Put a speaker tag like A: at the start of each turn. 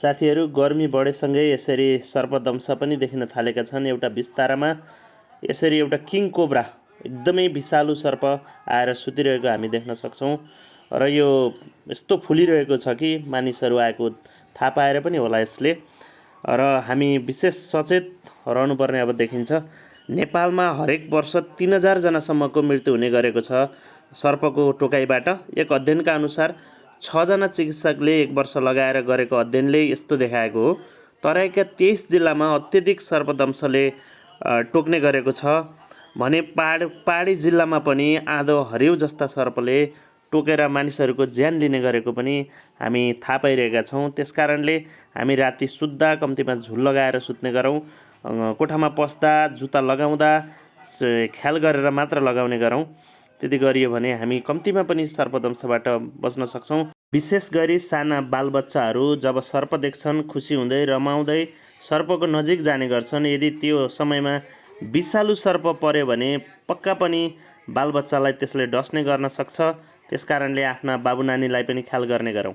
A: साथीहरू, गर्मी बढेसँगै यसरी सर्पदंश पनि देखिन थालेका छन्। एउटा बिस्तारामा यसरी एउटा किङ कोब्रा, एकदमै विषालु सर्प आएर सुतिरहेको हामी देख्न सक्छौँ र यो यस्तो फुलिरहेको छ कि मानिसहरू आएको थाहा पाएर पनि होला यसले। र हामी विशेष सचेत रहनुपर्ने अब देखिन्छ। नेपालमा हरेक वर्ष 3000 जनासम्मको मृत्यु हुने गरेको छ सर्पको टोकाइबाट। एक अध्ययनका अनुसार 6 जना चिकित्सकले 1 वर्ष लगाएर गरेको अध्ययनले यस्तो देखाएको हो। तराईका 23 जिल्लामा अत्यधिक सर्पदंशले टोक्ने गरेको छ भने पहाडी जिल्लामा पनि आधो हरिउ जस्ता सर्पले टोकेर मानिसहरूको ज्यान लिने गरेको पनि हामी थाहा पाइरहेका छौँ। त्यसकारणले हामी राति सुत्दा कम्तीमा झुल लगाएर सुत्ने गरौँ। कोठामा पस्दा जुत्ता लगाउँदा ख्याल गरेर मात्र लगाउने गरौँ। त्यति गरियो भने हामी कम्तीमा पनि सर्पदंशबाट बच्न सक्छौँ। विशेष गरी साना बालबच्चाहरू जब सर्प देख्छन् खुसी हुँदै रमाउँदै सर्पको नजिक जाने गर्छन्। यदि त्यो समयमा विषालु सर्प पर्यो भने पक्का पनि बालबच्चालाई त्यसले डस्ने गर्न सक्छ। त्यसकारणले आफ्ना बाबुनानीलाई पनि ख्याल गर्ने गरौँ।